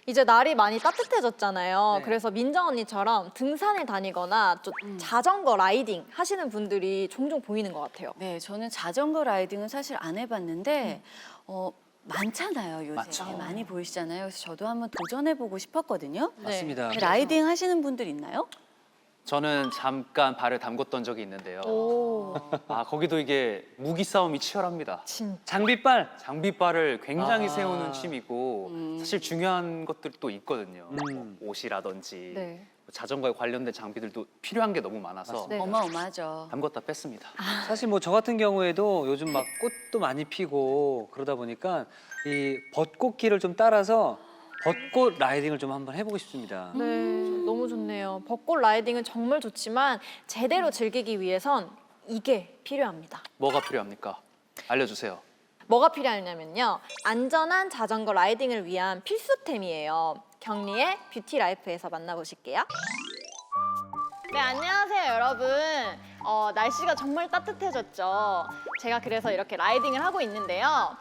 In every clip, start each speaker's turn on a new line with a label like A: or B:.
A: 이제 날이 많이 따뜻해졌잖아요.
B: 네.
A: 그래서 민정 언니처럼 등산을 다니거나 좀 자전거 라이딩 하시는 분들이 종종 보이는 것 같아요.
C: 네, 저는 자전거 라이딩은 사실 안 해봤는데 많잖아요, 요새.
B: 많죠.
C: 많이 보이시잖아요. 그래서 저도 한번 도전해보고 싶었거든요.
A: 네.
B: 맞습니다.
C: 라이딩 하시는 분들 있나요?
B: 저는 잠깐 발을 담궜던 적이 있는데요.
A: 오,
B: 아, 거기도 이게 무기 싸움이 치열합니다.
A: 진짜.
B: 장비빨을 굉장히
D: 아.
B: 세우는 취미고 사실 중요한 것들도 있거든요.
D: 음.
B: 뭐 옷이라든지
A: 네.
B: 자전거에 관련된 장비들도 필요한 게 너무 많아서
D: 맞습니다.
A: 네.
C: 어마어마하죠.
B: 담궜다 뺐습니다.
D: 사실 뭐 저 같은 경우에도 요즘 막 꽃도 많이 피고 그러다 보니까 이 벚꽃길을 좀 따라서 벚꽃 라이딩을 좀 한번 해보고 싶습니다.
A: 네, 너무 좋네요. 벚꽃 라이딩은 정말 좋지만 제대로 즐기기 위해선 이게 필요합니다.
B: 뭐가 필요합니까? 알려주세요.
A: 뭐가 필요하냐면요. 안전한 자전거 라이딩을 위한 필수템이에요. 경리의 뷰티 라이프에서 만나보실게요. 네, 안녕하세요, 여러분. 날씨가 정말 따뜻해졌죠. 제가 그래서 이렇게 라이딩을 하고 있는데요.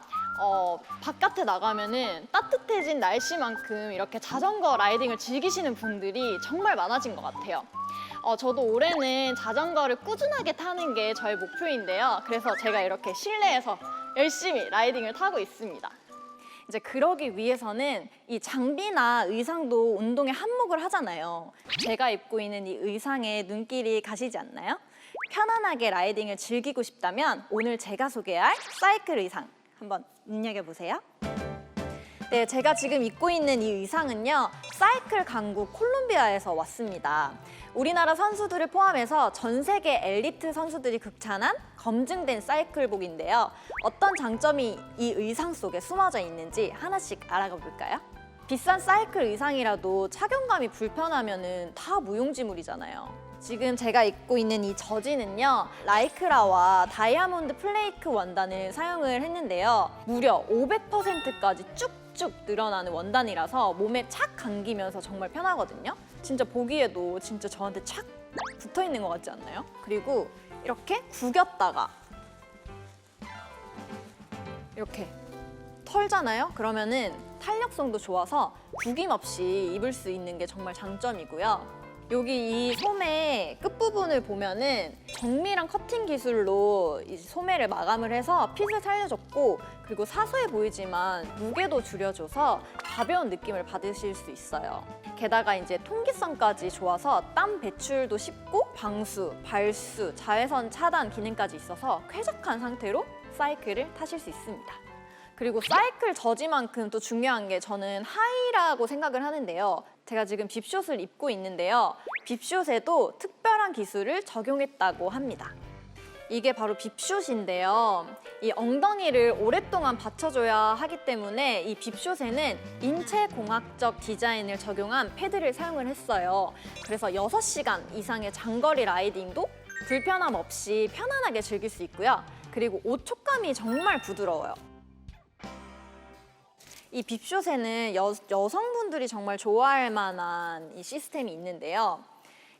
A: 바깥에 나가면은 따뜻해진 날씨만큼 이렇게 자전거 라이딩을 즐기시는 분들이 정말 많아진 것 같아요. 저도 올해는 자전거를 꾸준하게 타는 게 저의 목표인데요. 그래서 제가 이렇게 실내에서 열심히 라이딩을 타고 있습니다. 이제 그러기 위해서는 이 장비나 의상도 운동의 한몫을 하잖아요. 제가 입고 있는 이 의상에 눈길이 가시지 않나요? 편안하게 라이딩을 즐기고 싶다면 오늘 제가 소개할 사이클 의상 한번 눈여겨보세요. 네, 제가 지금 입고 있는 이 의상은요, 사이클 강국 콜롬비아에서 왔습니다. 우리나라 선수들을 포함해서 전 세계 엘리트 선수들이 극찬한 검증된 사이클복인데요. 어떤 장점이 이 의상 속에 숨어져 있는지 하나씩 알아가 볼까요? 비싼 사이클 의상이라도 착용감이 불편하면은 다 무용지물이잖아요. 지금 제가 입고 있는 이 저지는요, 라이크라와 다이아몬드 플레이크 원단을 사용을 했는데요. 무려 500%까지 쭉쭉 늘어나는 원단이라서 몸에 착 감기면서 정말 편하거든요. 진짜 보기에도 진짜 저한테 착 붙어 있는 것 같지 않나요? 그리고 이렇게 구겼다가 이렇게 털잖아요? 그러면은 탄력성도 좋아서 구김 없이 입을 수 있는 게 정말 장점이고요. 여기 이 소매 끝부분을 보면은 정밀한 커팅 기술로 이 소매를 마감을 해서 핏을 살려줬고, 그리고 사소해 보이지만 무게도 줄여줘서 가벼운 느낌을 받으실 수 있어요. 게다가 이제 통기성까지 좋아서 땀 배출도 쉽고 방수, 발수, 자외선 차단 기능까지 있어서 쾌적한 상태로 사이클을 타실 수 있습니다. 그리고 사이클 저지만큼 또 중요한 게 저는 하의라고 생각을 하는데요. 제가 지금 빕숏을 입고 있는데요. 빕숏에도 특별한 기술을 적용했다고 합니다. 이게 바로 빕숏인데요. 이 엉덩이를 오랫동안 받쳐줘야 하기 때문에 이 빕숏에는 인체공학적 디자인을 적용한 패드를 사용을 했어요. 그래서 6시간 이상의 장거리 라이딩도 불편함 없이 편안하게 즐길 수 있고요. 그리고 옷 촉감이 정말 부드러워요. 이 빕숏에는 여성분들이 정말 좋아할 만한 이 시스템이 있는데요.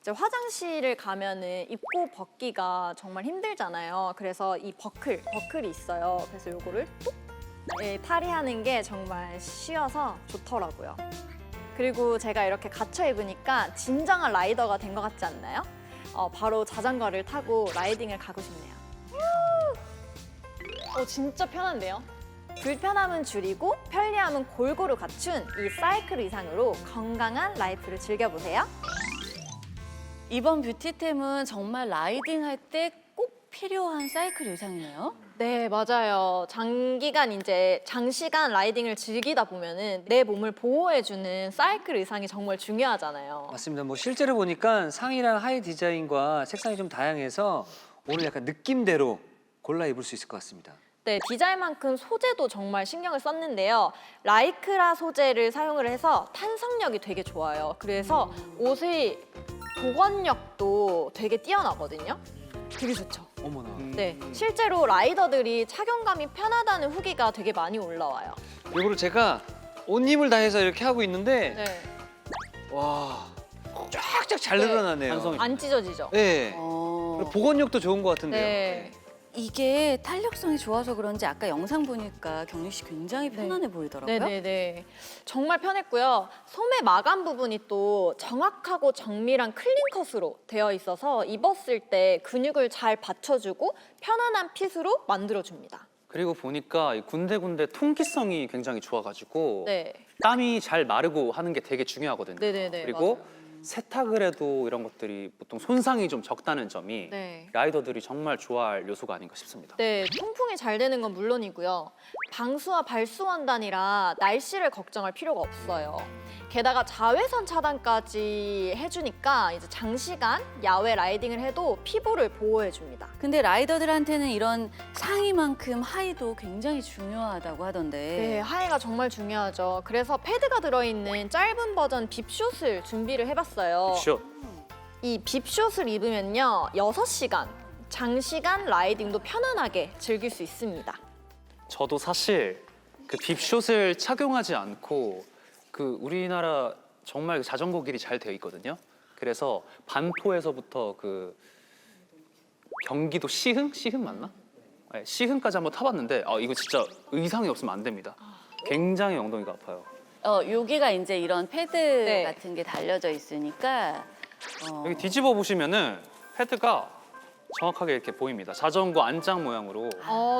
A: 이제 화장실을 가면은 입고 벗기가 정말 힘들잖아요. 그래서 이 버클이 있어요. 그래서 요거를 뚝 탈의하는 게 정말 쉬워서 좋더라고요. 그리고 제가 이렇게 갖춰 입으니까 진정한 라이더가 된 것 같지 않나요? 바로 자전거를 타고 라이딩을 가고 싶네요. 진짜 편한데요? 불편함은 줄이고 편리함은 골고루 갖춘 이 사이클 의상으로 건강한 라이프를 즐겨보세요.
C: 이번 뷰티템은 정말 라이딩 할 때 꼭 필요한 사이클 의상이네요.
A: 네, 맞아요. 장시간 라이딩을 즐기다 보면은 내 몸을 보호해주는 사이클 의상이 정말 중요하잖아요.
D: 맞습니다. 뭐 실제로 보니까 상의랑 하의 디자인과 색상이 좀 다양해서 오늘 약간 느낌대로 골라 입을 수 있을 것 같습니다.
A: 네, 디자인만큼 소재도 정말 신경을 썼는데요. 라이크라 소재를 사용을 해서 탄성력이 되게 좋아요. 그래서 옷의 보건력도 되게 뛰어나거든요. 되게 좋죠.
D: 어머나.
A: 네, 실제로 라이더들이 착용감이 편하다는 후기가 되게 많이 올라와요.
D: 이거를 제가 온 힘을 다해서 이렇게 하고 있는데
A: 네,
D: 와 쫙쫙 잘
A: 네.
D: 늘어나네요.
B: 완성이.
A: 안 찢어지죠?
D: 네.
C: 어.
D: 그리고 보건력도 좋은 것 같은데요.
A: 네.
C: 이게 탄력성이 좋아서 그런지 아까 영상 보니까 경리 씨 굉장히 편안해 보이더라고요.
A: 네네네. 정말 편했고요. 소매 마감 부분이 또 정확하고 정밀한 클린 컷으로 되어 있어서 입었을 때 근육을 잘 받쳐주고 편안한 핏으로 만들어줍니다.
B: 그리고 보니까 이 군데군데 통기성이 굉장히 좋아가지고
A: 네.
B: 땀이 잘 마르고 하는 게 되게 중요하거든요.
A: 네네네.
B: 그리고
A: 맞아요.
B: 세탁을 해도 이런 것들이 보통 손상이 좀 적다는 점이
A: 네.
B: 라이더들이 정말 좋아할 요소가 아닌가 싶습니다.
A: 네, 통풍이 잘 되는 건 물론이고요. 방수와 발수 원단이라 날씨를 걱정할 필요가 없어요. 게다가 자외선 차단까지 해주니까 이제 장시간 야외 라이딩을 해도 피부를 보호해줍니다.
C: 근데 라이더들한테는 이런 상의만큼 하의도 굉장히 중요하다고 하던데.
A: 네, 하의가 정말 중요하죠. 그래서 패드가 들어있는 짧은 버전 빕숏을 준비를 해봤어요.
B: 슛.
A: 이 빕숏을 입으면요, 6시간, 장시간 라이딩도 편안하게 즐길 수 있습니다.
B: 저도 사실 그 빕숏을 착용하지 않고 그 우리나라 정말 자전거 길이 잘 되어 있거든요. 그래서 반포에서부터 그 경기도 시흥 맞나? 네, 시흥까지 한번 타봤는데 이거 진짜 의상이 없으면 안 됩니다. 굉장히 엉덩이가 아파요.
C: 여기가 이제 이런 패드
A: 네.
C: 같은 게 달려져 있으니까
B: 여기 뒤집어 보시면은 패드가 정확하게 이렇게 보입니다. 자전거 안장 모양으로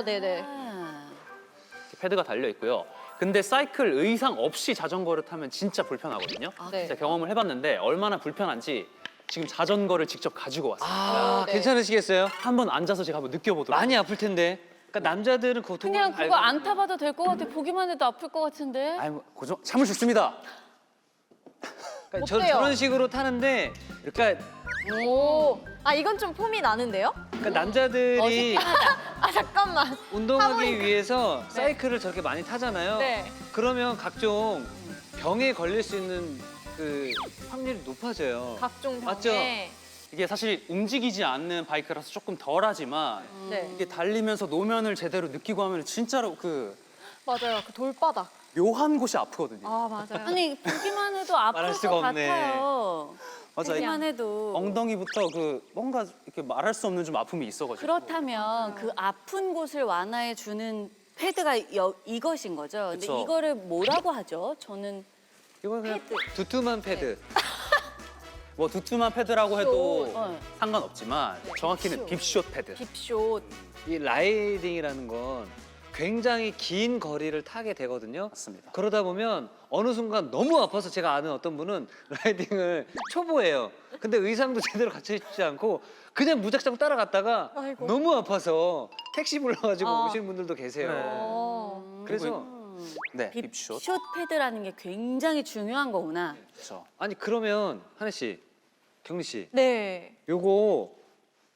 A: 네네.
B: 이렇게 패드가 달려 있고요. 근데 사이클 의상 없이 자전거를 타면 진짜 불편하거든요.
A: 네.
B: 제가 경험을 해봤는데 얼마나 불편한지 지금 자전거를 직접 가지고 왔어요.
A: 네.
D: 괜찮으시겠어요?
B: 한번 앉아서 제가 한번 느껴보도록.
D: 많이 아플 텐데. 그러니까 남자들은 고통을
C: 그냥 그거
D: 알고
C: 안 타봐도 될 것 같아. 보기만 해도 아플 것 같은데.
B: 아이 뭐 고정 참을 수 있습니다.
D: 그러니까
A: 어때요?
D: 저런 식으로 타는데 그러니까,
A: 오, 이건 좀 폼이 나는데요?
D: 남자들이
A: 잠깐만.
D: 운동하기 위해서 사이클을 저렇게 많이 타잖아요.
A: 네.
D: 그러면 각종 병에 걸릴 수 있는 그 확률이 높아져요.
A: 각종 병에.
D: 맞죠?
B: 이게 사실 움직이지 않는 바이크라서 조금 덜하지만
A: 네.
B: 이게 달리면서 노면을 제대로 느끼고 하면 진짜로 그
A: 맞아요. 그 돌바닥.
B: 묘한 곳이 아프거든요.
A: 맞아요.
C: 아니 보기만 해도 아플
D: 말할
C: 것
D: 수가 없네.
C: 같아요.
B: 맞아.
C: 보기만 해도.
B: 엉덩이부터 그 뭔가 이렇게 말할 수 없는 좀 아픔이 있어가지고.
C: 그렇다면 그 아픈 곳을 완화해 주는 패드가 이것인 거죠. 근데
B: 그쵸.
C: 이거를 뭐라고 하죠? 저는
D: 이건 그냥 두툼한 패드.
B: 뭐 두툼한 패드라고 해도
C: 어.
B: 상관없지만 정확히는 빕숏 패드.
A: 빕숏.
D: 이 라이딩이라는 건 굉장히 긴 거리를 타게 되거든요.
B: 맞습니다.
D: 그러다 보면 어느 순간 너무 아파서 제가 아는 어떤 분은 라이딩을 초보해요. 근데 의상도 제대로 갖춰 입지 않고 그냥 무작정 따라갔다가
A: 아이고.
D: 너무 아파서 택시 불러가지고
A: 아.
D: 오시는 분들도 계세요.
B: 네.
D: 그래서
B: 네, 빕숏.
C: 숏 패드라는 게 굉장히 중요한 거구나.
B: 그렇죠.
D: 아니 그러면 하늘 씨, 경리 씨,
A: 네.
D: 요거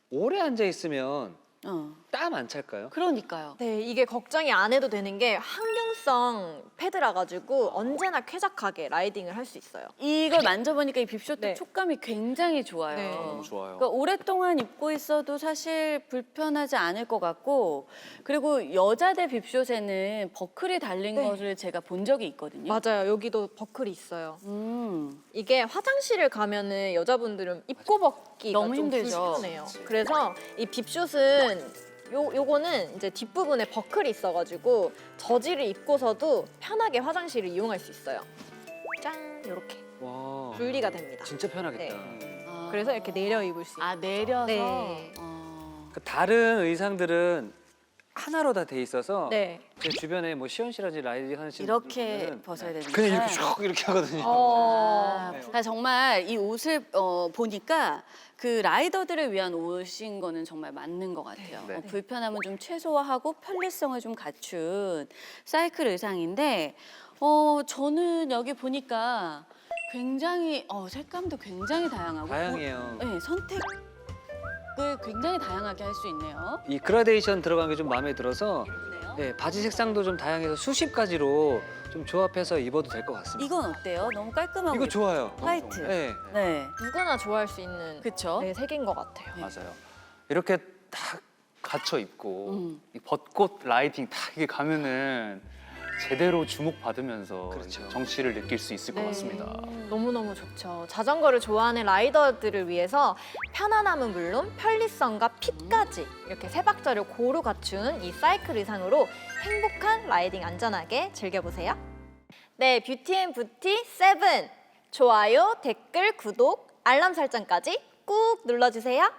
D: 오래 앉아 있으면
C: 어.
D: 땀 안 찰까요?
C: 그러니까요.
A: 네, 이게 걱정이 안 해도 되는 게 항균성 패드라 가지고 언제나 쾌적하게 라이딩을 할 수 있어요.
C: 이걸 만져보니까 이 빕숏도
A: 네.
C: 촉감이 굉장히 좋아요.
A: 네.
B: 너무 좋아요.
C: 그러니까 오랫동안 입고 있어도 사실 불편하지 않을 것 같고, 그리고 여자들 빕숏에는 버클이 달린
A: 네.
C: 것을 제가 본 적이 있거든요.
A: 맞아요. 여기도 버클이 있어요.
C: 음.
A: 이게 화장실을 가면은 여자분들은 입고 벗기가
C: 너무
A: 좀
C: 힘들죠.
A: 불편해요. 그래서 이 빕숏은 요거는 이제 뒷부분에 버클이 있어가지고 저지를 입고서도 편하게 화장실을 이용할 수 있어요. 짠, 이렇게
D: 와,
A: 분리가 됩니다.
D: 진짜 편하겠다.
C: 아.
A: 그래서 이렇게 내려 입을 수 있어요.
C: 아, 내려서.
A: 네.
D: 그 다른 의상들은 하나로 다 돼 있어서
A: 네.
D: 제 주변에 뭐 시원 씨라든지 라이딩 하는 친구들
C: 이렇게
D: 보면은
C: 벗어야 되는데.
D: 그냥 이렇게 쭉 이렇게 하거든요.
A: 어.
C: 아, 정말 이 옷을 보니까 그 라이더들을 위한 옷인 거는 정말 맞는 것 같아요.
B: 네.
C: 불편함은 좀 최소화하고 편리성을 좀 갖춘 사이클 의상인데 저는 여기 보니까 굉장히 색감도 굉장히 다양하고
D: 다양해요.
C: 네, 선택을 굉장히 다양하게 할 수 있네요.
D: 이 그라데이션 들어간 게 좀 마음에 들어서
C: 그러네요.
D: 네, 바지 색상도 좀 다양해서 수십 가지로 좀 조합해서 입어도 될 것 같습니다.
C: 이건 어때요? 너무 깔끔하고
D: 이거 좋아요.
C: 화이트.
D: 네.
C: 네.
A: 누구나 좋아할 수 있는
C: 그쵸?
A: 네, 색인 것 같아요.
B: 맞아요. 이렇게 딱 갇혀 입고
C: 음.
B: 이 벚꽃 라이딩 딱 이게 가면은 제대로 주목받으면서
D: 그렇죠.
B: 정취를 느낄 수 있을 것
A: 네.
B: 같습니다.
A: 너무너무 좋죠. 자전거를 좋아하는 라이더들을 위해서 편안함은 물론 편리성과 핏까지 이렇게 세 박자를 고루 갖춘 이 사이클 의상으로 행복한 라이딩 안전하게 즐겨보세요. 네, 뷰티앤부티 7 좋아요, 댓글, 구독, 알람 설정까지 꾹 눌러주세요.